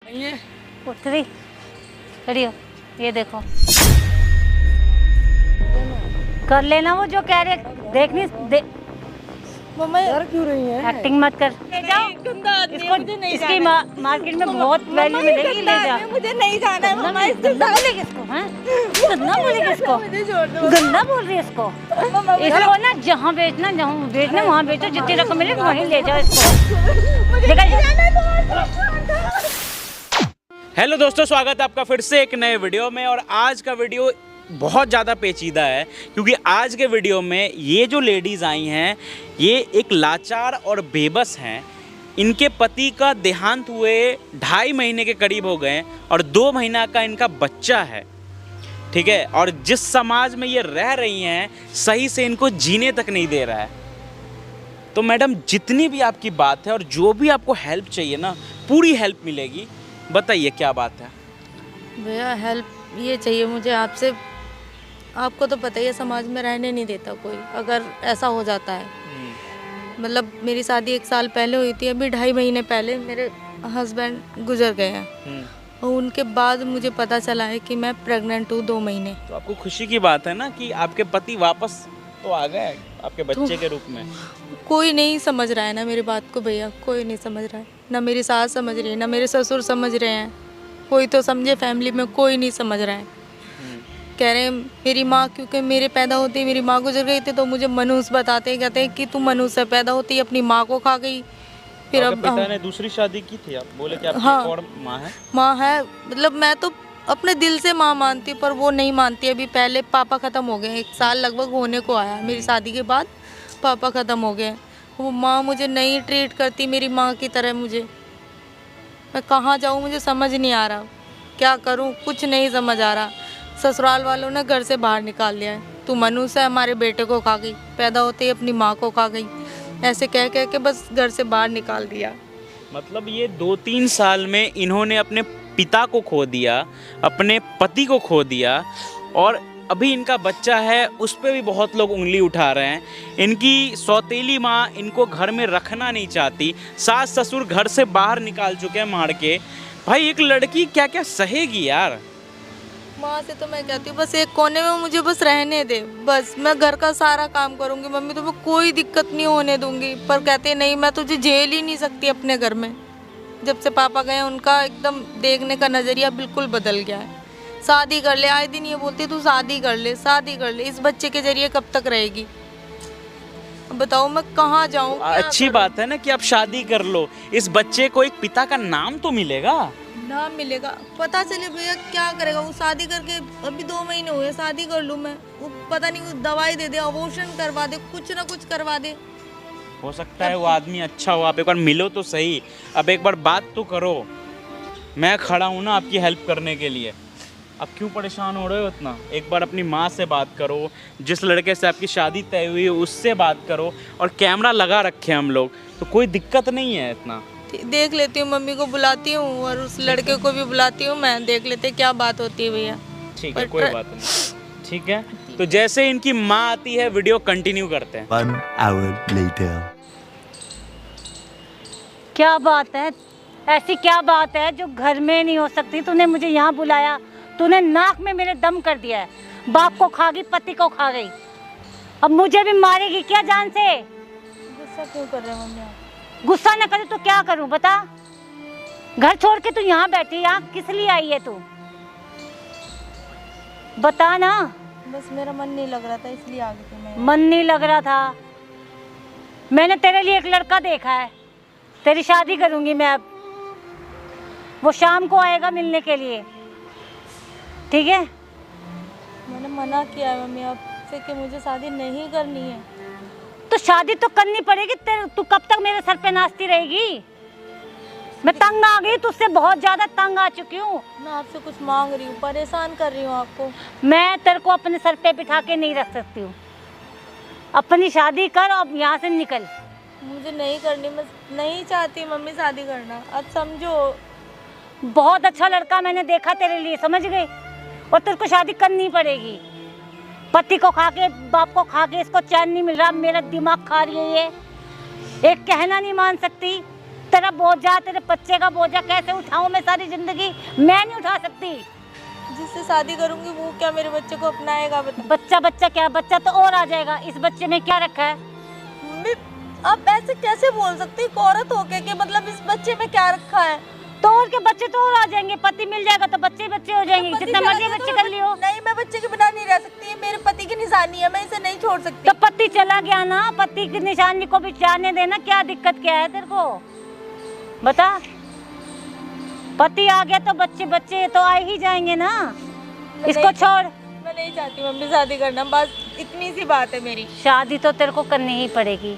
उठ रही खड़ी हो, ये देखो कर लेना वो जो कह रहे। देखनी मम्मा डर क्यों रही है? एक्टिंग मत कर। ले जाओ इसको, इसकी मार्केट में बहुत वैल्यू मिलेगी। ले जाओ, मुझे नहीं जाना है मम्मा। गंदा बोलेगी इसको, हैं? गंदा बोलेगी इसको, गंदा बोल रही है इसको। इसको ना जहाँ बेचना वहाँ बेचो, जितनी रकम मिले वहीं ले जाओ इसको। हेलो दोस्तों, स्वागत है आपका फिर से एक नए वीडियो में। और आज का वीडियो बहुत ज़्यादा पेचीदा है क्योंकि आज के वीडियो में ये जो लेडीज़ आई हैं ये एक लाचार और बेबस हैं। इनके पति का देहांत हुए 2.5 महीने के करीब हो गए और 2 महीना का इनका बच्चा है, ठीक है। और जिस समाज में ये रह रही हैं सही से इनको जीने तक नहीं दे रहा है। तो मैडम, जितनी भी आपकी बात है और जो भी आपको हेल्प चाहिए ना, पूरी हेल्प मिलेगी। बताइए क्या बात है। भैया हेल्प ये चाहिए मुझे आपसे। आपको तो पता ही है समाज में रहने नहीं देता कोई अगर ऐसा हो जाता है। मतलब मेरी शादी 1 साल पहले हुई थी, अभी 2.5 महीने पहले मेरे हस्बैंड गुजर गए हैं और उनके बाद मुझे पता चला है कि मैं प्रेग्नेंट हूँ 2 महीने। तो आपको खुशी की बात है ना कि आपके पति वापस तो आ गए आपके बच्चे के रूप में। कोई नहीं समझ रहा है ना मेरी बात को भैया, कोई नहीं समझ रहा है। ना मेरी सास समझ रही है, ना मेरे ससुर समझ रहे हैं। कोई तो समझे, फैमिली में कोई नहीं समझ रहा है। कह रहे हैं मेरी माँ, क्योंकि मेरे पैदा होते ही मेरी माँ गुजर गई थी तो मुझे मनुष्य बताते हैं, कहते हैं कि तू मनुष्य से पैदा होती ही अपनी माँ को खा गई। फिर अब पिता ने दूसरी शादी की थी, आप बोले कि आपकी हाँ, एक और माँ है। माँ है, मतलब मैं तो अपने दिल से माँ मानती हूँ पर वो नहीं मानती। अभी पहले पापा ख़त्म हो गए, 1 साल लगभग होने को आया मेरी शादी के बाद, पापा ख़त्म हो गए। वो माँ मुझे नहीं ट्रीट करती मेरी माँ की तरह। मुझे, मैं कहाँ जाऊँ मुझे समझ नहीं आ रहा, क्या करूँ कुछ नहीं समझ आ रहा। ससुराल वालों ने घर से बाहर निकाल दिया है। तू मनुष्य है, हमारे बेटे को खा गई, पैदा होते ही अपनी माँ को खा गई, ऐसे कह कह के बस घर से बाहर निकाल दिया। मतलब ये 2-3 साल में इन्होंने अपने पिता को खो दिया, अपने पति को खो दिया और अभी इनका बच्चा है उस पर भी बहुत लोग उंगली उठा रहे हैं। इनकी सौतेली माँ इनको घर में रखना नहीं चाहती, सास ससुर घर से बाहर निकाल चुके हैं मार के। भाई एक लड़की क्या क्या सहेगी यार। माँ से तो मैं कहती हूँ बस एक कोने में मुझे बस रहने दे, बस मैं घर का सारा काम करूँगी मम्मी, तो मैं कोई दिक्कत नहीं होने दूँगी। पर कहते नहीं, मैं तुझे झेल ही नहीं सकती अपने घर में। जब से पापा गए उनका एकदम देखने का नज़रिया बिल्कुल बदल गया है। शादी कर ले, आए दिन ये बोलती तू शादी कर ले, शादी कर ले। इस बच्चे के जरिए कब तक रहेगी बताओ, मैं कहाँ जाऊँ? अच्छी बात है ना कि आप शादी कर लो, इस बच्चे को एक पिता का नाम तो मिलेगा ना। मिलेगा, पता चले भैया क्या करेगा वो। शादी करके अभी 2 महीने हुए, शादी कर लूँ मैं, वो पता नहीं वो दवाई दे दे, अबॉर्शन करवा दे, कुछ ना कुछ करवा दे। हो सकता है वो आदमी अच्छा हो, आप एक बार मिलो तो सही। अब एक बार बात तो करो, मैं खड़ा हूँ ना आपकी हेल्प करने के लिए। अब क्यों परेशान हो रहे हो इतना? एक बार अपनी माँ से बात करो, जिस लड़के से आपकी शादी तय हुई है उससे बात करो। और कैमरा लगा रखे हम लोग, तो कोई दिक्कत नहीं है इतना। देख लेती हूँ, मम्मी को बुलाती हूँ और उस लड़के को भी बुलाती हूँ मैं, देख लेते क्या बात होती है भैया। ठीक है, कोई बात नहीं, ठीक है। तो जैसे इनकी माँ आती है वीडियो कंटिन्यू करते हैं। 1 hour later. क्या बात है, ऐसी क्या बात है जो घर में नहीं हो सकती? तूने मुझे यहाँ बुलाया, तूने नाक में मेरे दम कर दिया है। बाप को खा गई, पति को खा गई, अब मुझे भी मारेगी क्या जान से? गुस्सा क्यों कर रहे हैं मम्मी आप? गुस्सा न करे तो क्या करूं बता? घर छोड़ के तू यहाँ बैठी, यहाँ किस लिए आई है तू? बता ना। बस मेरा मन नहीं लग रहा था इसलिए आ गई थी मैं। मन नहीं लग रहा था? मैंने तेरे लिए एक लड़का देखा है, तेरी शादी करूंगी मैं अब। वो शाम को आएगा मिलने के लिए, ठीक है? मैंने मना किया है मम्मी आपसे कि मुझे शादी नहीं करनी है। तो शादी तो करनी पड़ेगी। तू कब तक मेरे सर पे नाचती रहेगी? मैं तंग आ गई, तुझसे बहुत ज्यादा तंग आ चुकी हूँ। मैं आपसे कुछ मांग रही हूँ, परेशान कर रही हूँ आपको। मैं तेरे को अपने सर पे बिठा के नहीं रख सकती हूँ। अपनी शादी कर और यहाँ से निकल। मुझे नहीं करनी, मैं नहीं चाहती मम्मी शादी करना, अब समझो। बहुत अच्छा लड़का मैंने देखा तेरे लिए, समझ गई? और तेरे को शादी करनी पड़ेगी। पति को खा के, बाप को खा के इसको चैन नहीं मिल रहा, मेरा दिमाग खा रही है ये। एक कहना नहीं मान सकती, तेरा बोझा, तेरे बच्चे का बोझा कैसे उठाऊं मैं सारी जिंदगी? मैं नहीं उठा सकती। जिससे शादी करूंगी वो क्या मेरे बच्चे को अपनाएगा? बच्चा बच्चा क्या, बच्चा तो और आ जाएगा। इस बच्चे में क्या रखा है? मम्मी आप ऐसे कैसे बोल सकती है, एक औरत होके कि मतलब इस बच्चे में क्या रखा है? तो और के बच्चे तो और आ जाएंगे, पति मिल जाएगा तो बच्चे बच्चे हो जाएंगे। जितना मर्जी बच्चे कर लियो। नहीं, मैं बच्चे के बिना नहीं रह सकती, ये मेरे पति की निशानी है, मैं इसे नहीं छोड़ सकती। तो पति चला गया ना, पति की निशानी को भी जाने देना। क्या दिक्कत क्या है तेरे को, बता? पति आ गया तो बच्चे बच्चे तो आ ही जाएंगे ना। इसको छोड़। मैं नहीं चाहती मम्मी शादी करना, बस इतनी सी बात है मेरी। शादी तो तेरे को करनी ही पड़ेगी,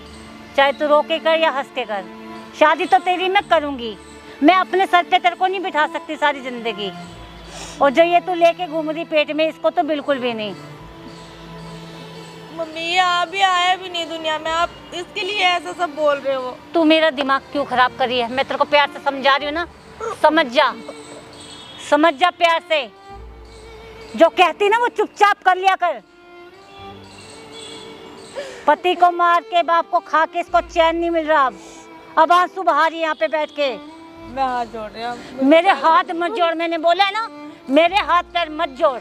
चाहे तू रो के कर या हंस के कर। शादी तो तेरी मैं करूंगी। मैं अपने सर पे तेरे को नहीं बिठा सकती सारी जिंदगी। और जो ये तू लेके घूम रही पेट में, इसको तो बिल्कुल भी नहीं। मम्मी ये अभी आया भी नहीं दुनिया में, आप इसके लिए ऐसा सब बोल रहे हो? तू मेरा दिमाग क्यों खराब करी है? मैं तेरे को प्यार से समझा रही हूँ ना, समझ जा, समझ जा प्यार से। जो कहती ना वो चुपचाप कर लिया कर। पति को मार के, बाप को खा के इसको चैन नहीं मिल रहा। अब आंसू बहा रही है यहाँ पे बैठ के। मैं हाथ जोड़ रही हूँ। मेरे हाथ मत जोड़, मैंने बोला है ना, मेरे हाथ पैर मत जोड़।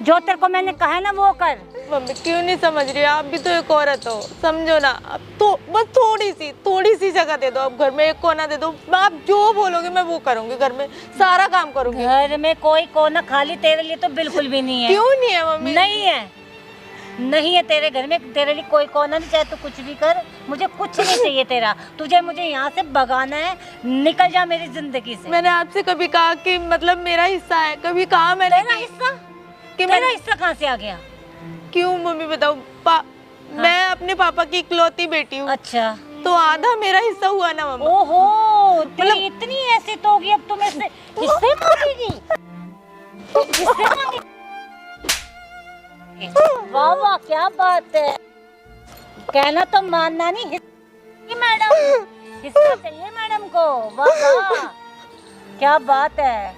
जो तेरे को मैंने कहा है ना वो कर। मम्मी क्यों नहीं समझ रही? आप भी तो एक औरत हो, समझो ना। अब तो बस थोड़ी सी जगह दे दो, अब घर में एक कोना दे दो। आप जो बोलोगे मैं वो करूंगी, घर में सारा काम करूंगी। घर में कोई कोना खाली तेरे लिए तो बिल्कुल भी नहीं है। क्यों नहीं है मम्मी? नहीं है, नहीं है तेरे घर में तेरे लिए कोई कोना नहीं। चाहे तू कुछ भी कर, मुझे कुछ नहीं चाहिए तेरा। तुझे मुझे यहाँ से भगाना है, निकल जा मेरी जिंदगी से। मैंने आपसे कभी कहा कि मतलब मेरा हिस्सा है? कभी कहा मैंने? तेरा हिस्सा? कि मेरा हिस्सा कहाँ से आ गया? क्यों मम्मी बताओ? मैं अपने पापा की इकलौती बेटी हूँ। अच्छा, तो आधा मेरा हिस्सा हुआ ना मम्मी। ओहो, तेरी इतनी ऐसी तो होगी अब तुम इससे हिस्से मांगेगी? हिस्से मांगेगी? वाह वाह, क्या बात है। कहना तो मानना नहीं। मैडम हिस्सा चाहिए मैडम को। वाह वाह, क्या बात है।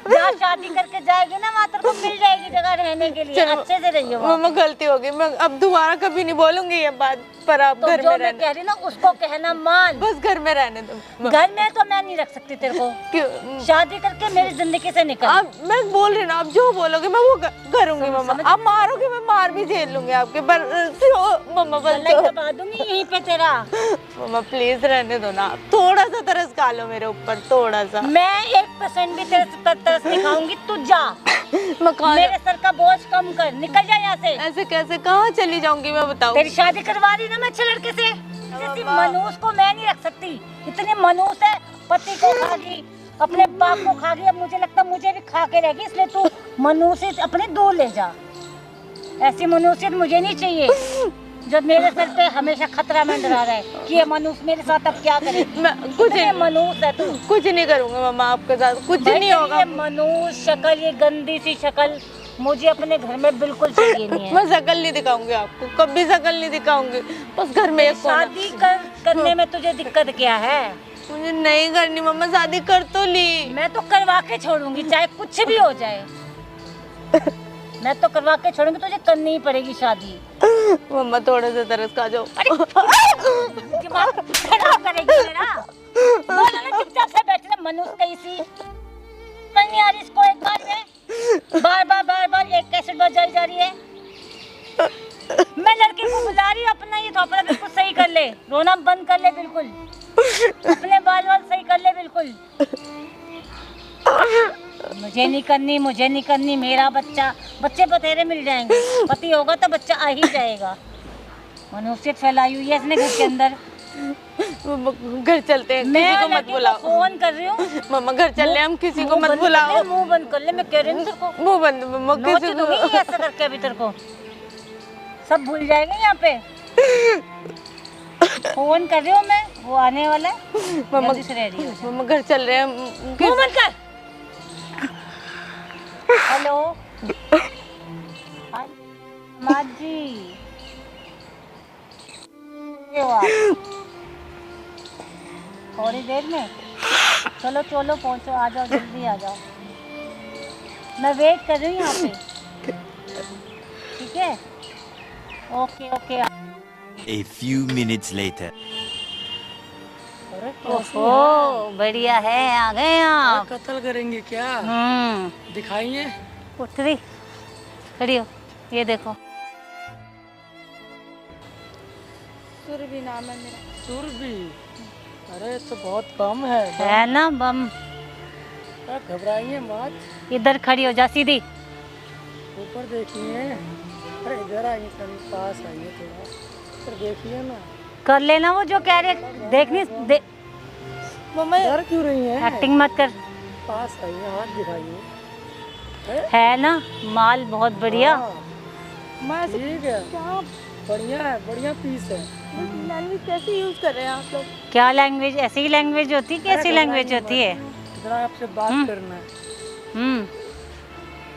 जहाँ शादी करके जाएगी ना वहाँ तेरे को मिल जाएगी जगह रहने के लिए। अच्छे से रहियो। मम्मा गलती होगी, मैं अब दोबारा कभी नहीं बोलूंगी ये बात। पर आप तो घर जो में मैं रहने, कह रही ना उसको कहना मान। बस घर में रहने दो। घर में तो मैं नहीं रख सकती तेरे को। क्यों? शादी करके मेरी जिंदगी से निकल। आप, मैं बोल रही ना, आप जो बोलोगे मैं वो करूंगी मम्मा। आप मारोगे मैं मार भी झेल लूंगी आपके, पर मम्मा बस दबा दूंगी यहीं पे तेरा। मम्मा प्लीज रहने दो ना, थोड़ा सा तरस खा लो मेरे ऊपर, थोड़ा सा। मैं 1% भी तेरे से तरस दिखाऊंगी। तू जा, मेरे सर का बोझ कम कर, निकल जा यहाँ से। ऐसे कैसे, कहाँ चली जाऊंगी मैं, बताओ? तेरी शादी करवा रही ना मैं अच्छे लड़के से। किसी मनूस को मैं नहीं रख सकती। इतनी मनूस है, पति को खा गई, अपने बाप को खा गई, अब मुझे लगता है मुझे भी खा के रहेगी। इसलिए तू मनूसियत अपने दूर ले जा। ऐसी मनूसियत मुझे नहीं चाहिए जो मेरे सर पे हमेशा खतरा मंडरा रहा है कि ये मनुष्य मेरे साथ अब क्या करे। कुछ मनुष्य है तू। कुछ नहीं करूंगा मम्मा आपके साथ, कुछ नहीं होगा। ये मनुष्य शक्ल, ये गंदी सी शक्ल मुझे अपने घर में बिल्कुल चाहिए नहीं है। मैं शक्ल नहीं दिखाऊंगी आपको, कभी शक्ल नहीं दिखाऊंगी। बस घर में एक शादी करने में तुझे दिक्कत क्या है? मुझे नहीं करनी मम्मा, शादी कर तो ली। मैं तो करवा के छोड़ूंगी, चाहे कुछ भी हो जाए। मैं तो करवा के छोड़ूंगी, तुझे करनी ही पड़ेगी शादी। मम्मा थोड़े से तरस खा जाओ। दिमाग खराब करेगी मेरा। बोलो ना, चुपचाप से बैठ ले। मनुष्य कैसी नहीं आ रही इसको, एक बार में बार बार एक कैसेट बजाई जा रही है। मैं लड़के को बुला रही हूँ, अपना ये थोपड़ा बिल्कुल सही कर ले, रोना बंद कर ले बिल्कुल, अपने बाल सही कर ले बिल्कुल। मुझे नहीं करनी मेरा बच्चे बतेरे मिल जाएंगे। पति होगा तो बच्चा आ ही जाएगा। मनुष्यत फैलाई हुई है इसने घर के अंदर। घर चलते हैं, किसी को मत बुलाओ। फोन कर रही हूँ मम्मा, घर चल रहे हम, किसी को मत बुलाओ। मुंह बंद कर ले, मैं कह रही हूँ तेरे को। मुंह बंद मम्मा, किसी को ऐसा करके अभी तेरे को सब भूल जाएंगे यहाँ पे। फोन कर रही हूँ मैं, वो आने वाला है। मम्मा रेडी हो। मम्मा घर चल रहे हैं। मुंह बंद कर। हेलो माँ जी, थोड़ी देर में चलो पहुँचो, आ जाओ, जल्दी आ जाओ। मैं वेट कर रही हूँ यहाँ पे, ठीक है? Okay. A few minutes later. अरे ओहो बढ़िया है, आ गए आप। कत्ल करेंगे क्या? दिखाइए। उठ रही, खड़ी हो, ये देखो। सुरभि नाम है मेरा। सुरभि? अरे तो बहुत बम है। है ना बम। घबराइए मत। इधर खड़ी हो जा, सीधी। ऊपर देखिए। अरे इधर आइए, कभी पास आइए थोड़ा, ऊपर देखिए ना। कर लेना वो जो कह रहे, देखनी दे, मम्मा डर क्यों रही है? एक्टिंग मत कर। पास आइए, हाथ दिखाइए। है ना माल बहुत बढ़िया। हाँ, ठीक है, क्या बढ़िया है, बढ़िया पीस है। लैंग्वेज कैसे यूज कर रहे हैं आप लोग? क्या लैंग्वेज? ऐसी ही लैंग्वेज होती है, कैसी लैंग्वेज होती है? इधर आपसे बात करना है।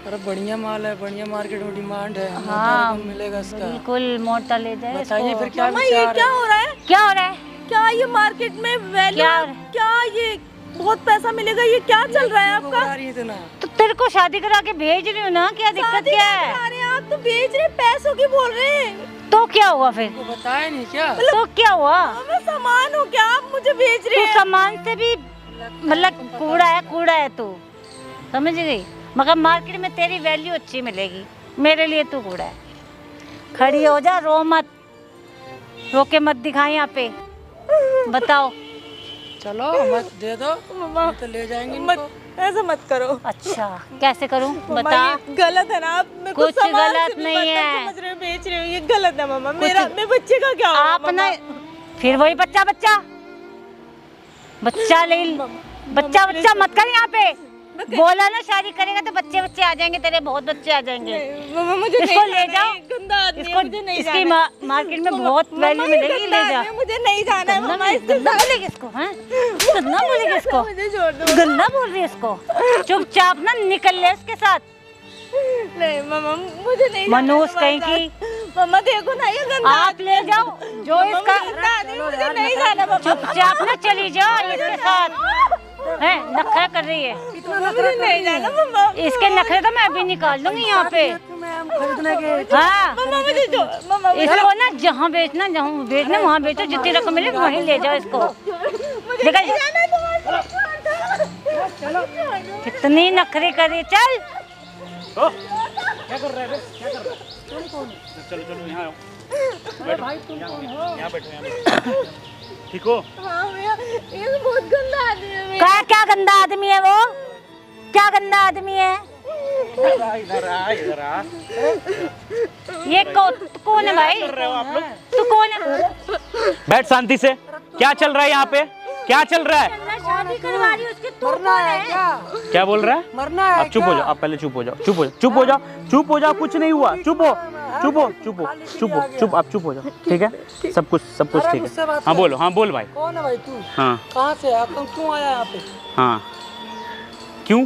अरे बढ़िया माल है, बढ़िया मार्केट में डिमांड है। हाँ, मोटा मिलेगा इसका। बिल्कुल मोटा ले जाए बताइए इसको। फिर क्या मम्मा ये विचार क्या है? हो रहा है? क्या हो रहा है? क्या ये मार्केट में वैल्यू क्या हो रहा है? क्या ये बहुत पैसा मिलेगा, ये क्या चल रहा है आपका? घबरा रही है इतना? तो तेरे को शादी करा के भेज रही हूँ ना, क्या दिक्कत शादी क्या करा है? रहे हैं आप तो बेच रहे, पैसों की बोल रहे हैं। तो क्या हुआ फिर? वो बताया नहीं क्या? तो क्या हुआ? मैं सामान हूँ क्या, आप मुझे बेच रहे तू हैं? सामान से भी मतलब कूड़ा है तू, समझ गई? मगर मार्केट में तेरी वैल्यू अच्छी मिलेगी, मेरे लिए तू कूड़ा है। खड़ी हो जा, रो मत, रो के मत दिखाई यहाँ पे। बताओ। चलो मत दे दो, मम्मा तो ले जाएंगे मत, इनको। ऐसा मत करो। अच्छा कैसे करूँ मम्मा, बता? ये गलत है ना, आप मेरे को कुछ सामान गलत से भी नहीं बर्तन है। समझ रहे हो, बेच रहे हो, ये गलत है मम्मा। मेरा मेरे बच्चे का क्या होगा? आप ना फिर वही बच्चा ले, बच्चा मत कर यहाँ पे। बोला ना शादी करेगा तो बच्चे आ जाएंगे तेरे, बहुत बच्चे आ जाएंगे। मम्मा मुझे इसको नहीं ले जाना जाओ, है, गंदा आदमी है, इसको मुझे नहीं इसकी जाना है। मार्केट में बहुत वैल्यू मिलेगी, ले जा। मुझे नहीं जाना है मम्मा, इसके गंदा साथ बोलेगी इसको, हैं? गंदा बोलेगी इसको, मुझे छोड़ दो। गंदा बोल रही है इसको। चुपचाप ना निकल ले इसके साथ। नहीं मम्मा मुझे नहीं जाना मनोज है कहीं तुम्हारे की। साथ। मम्मा देखो ना, ये गंदा आप ले जाओ जो मम्मा, इसका। गंदा आदमी, मुझे नहीं जाना मम्मा। चुपचाप ना चली जाओ इसके साथ। है नखरा कर रही है, मुझे नहीं जाना मम्मा। इसके नखरे तो मैं अभी निकाल दूंगी यहाँ पे। मैम खरीदने के हाँ, मम्मा मुझे जो मम्मा इसको ना जहाँ बेचना वहाँ बेचो, जितनी रकम मिले वहीं ले जाओ इसको। निकल जा। कितनी नखरी करी, चल। क्या कर रहा है? क्या कर रहा है? चलो यहाँ आओ, यहाँ बैठो। ठीक हो? हाँ भैया, ये तो बहुत गंदा आदमी है भैया। क्या गंदा आदमी है वो? क्या गंदा आदमी है इधर आ। ये? कौन है भाई? कर रहे हो आप लोग? तू कौन है? बैठ शांति से। क्या चल रहा है यहाँ पे? क्या चल रहा है? शादी करवा रही उसकी, तू मरना कौन है है? क्या? क्या बोल रहा है? मरना है आप चुप हो जाओ, आप पहले चुप हो जाओ, चुप हो जाओ, कुछ नहीं हुआ। चुप हो, आप चुप हो जाओ, ठीक है? सब कुछ ठीक मुझसे है। बात हाँ कर। बोलो, हाँ बोल भाई। कौन है भाई तू? हाँ कहाँ से है? तुम क्यों आया यहाँ पे? हाँ, क्यों?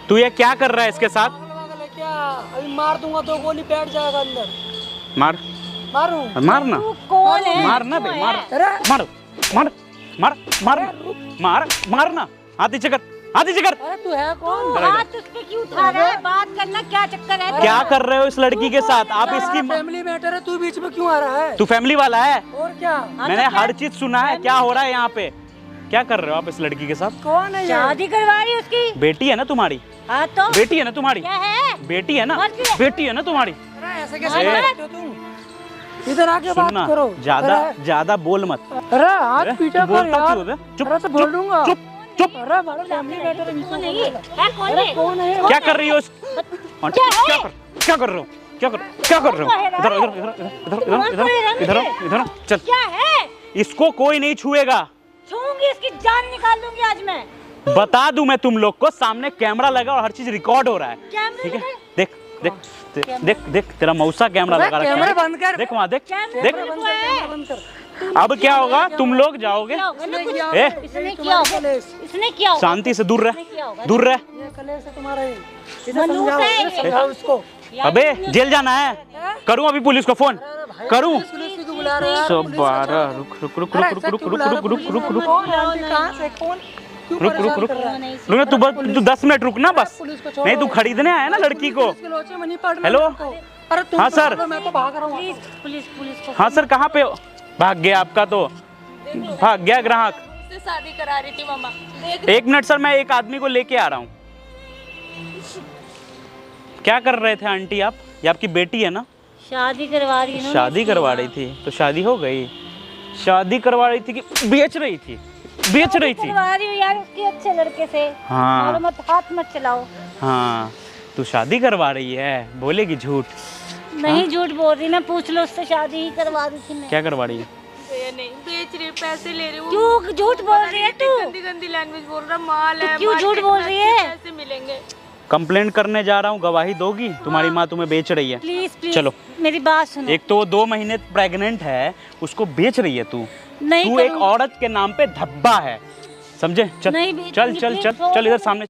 तू ये क्या कर रहा है इसके साथ? पागल है क्या? अभी मार दूंगा तो गोली बैठ जाएगा अंदर। मार, मारूं? मारना, तू कौन है? मारना बे, मार, अरे मारना। हाथ नीचे कर, हाथ नीचे कर। अरे तू है कौन? हाथ उस पे क्यों उठा रहा है? बात करना, क्या चक्कर है? क्या कर रहे हो इस लड़की के साथ? आप इसकी फैमिली मैटर है, तू बीच में क्यों आ रहा है? तू फैमिली वाला है? और क्या? मैंने हर चीज सुना है। क्या हो रहा है यहाँ पे? क्या कर रहे हो आप इस लड़की के साथ? कौन है ये? शादी करवा रही उसकी। बेटी है ना तुम्हारी? हाँ तो बेटी है ना तुम्हारी? क्या है? बेटी है ना? और क्या? बेटी है ना तुम्हारी? अरे ऐसे कैसे बात करते हो तुम? इधर आके बात सुनना, करो। ज्यादा बोल मत। अरे हाथ अरे, पीछा तू कर बोलता यार। क्यों है? चुप, अरे तो बोल दूंगा। चुप। अरे हमारा फैमिली मैटर है, बीच में नहीं बोल रहा है। कौन अरे है? कौन है? क्या कर रही हो? क्या कर रहे हो? इधर चल। क्या है? इसको कोई नहीं छुएगा। छूंगी, इसकी जान निकाल दूंगी आज मैं। बता दूं मैं तुम लोग को, सामने कैमरा लगा और हर चीज रिकॉर्ड हो रहा है, कैमरे ठीक है? लगा? देख तेरा मौसा कैमरा लगा रखा कैमरा है। बंद कर। देख वहाँ देख। कैमरे बंद है। बंद कर। अब क्या होगा? तुम लोग जाओगे। क्या होगा ना कुछ? ए, इसने किया होगा, इसने किया होगा। शांति से दूर रह, क्या होगा? दूर रह। ये कलेश है तुम्हारा ये। इसे मनूस समझाओ, है इसे ये। समझाओ इसको। अबे जेल जाना है? करूं अभी पुलिस को फोन? करूं? पुलिस को बुला रहा है। सब 12 रुक कौन है आंटी? कहाँ से? कौन? क्यों परेशान कर रहा है? तू 10 मिनट रुक ना बस। पुलिस को छोड़ो। नहीं, तू खरीदने आया ना लड़की को। पुलिस के लोचे में नहीं पड़ना हेलो? मेरे को। अरे तुम हाँ, तो सर। बोलो, मैं तो भाग रहा हूँ। पुलिस को हाँ सर, कहाँ पे हो? भाग गया आपका तो, भाग गया ग्राहक। उससे शादी करा रही थी मामा। एक मिनट सर, मैं एक आदमी को लेके आ रहा हूँ। क्या कर रहे थे आंटी आप? ये आपकी बेटी है ना? शादी करवा रही है। शादी करवा रही थी तो शादी हो गई? शादी करवा रही थी कि बेच रही थी? बेच रही थी। करवा रही हूँ यार उसके अच्छे लड़के से। हाँ। और मत हाथ मत चलाओ। हाँ, तू शादी करवा रही है, बोलेगी झूठ? नहीं झूठ बोल रही, मैं पूछ लो उससे, शादी ही करवा दी थी मैं। क्या करवा रही है? ये नहीं बेच रही, पैसे ले रही हूँ। क्यों झूठ बोल रही है तू? गंदी गंदी लैंग्वेज बोल रहा, माल है। क्यों झूठ बोल रही है? पैसे मिलेंगे। कंप्लेंट करने जा रहा हूँ, गवाही दोगी? तुम्हारी माँ तुम्हें बेच रही है। प्लीज प्लीज चलो मेरी बात सुनो। एक तो वो 2 महीने प्रेग्नेंट है, उसको बेच रही है तू। नहीं तू एक औरत के नाम पे धब्बा है, समझे? चल नहीं चल चल चल चल इधर सामने।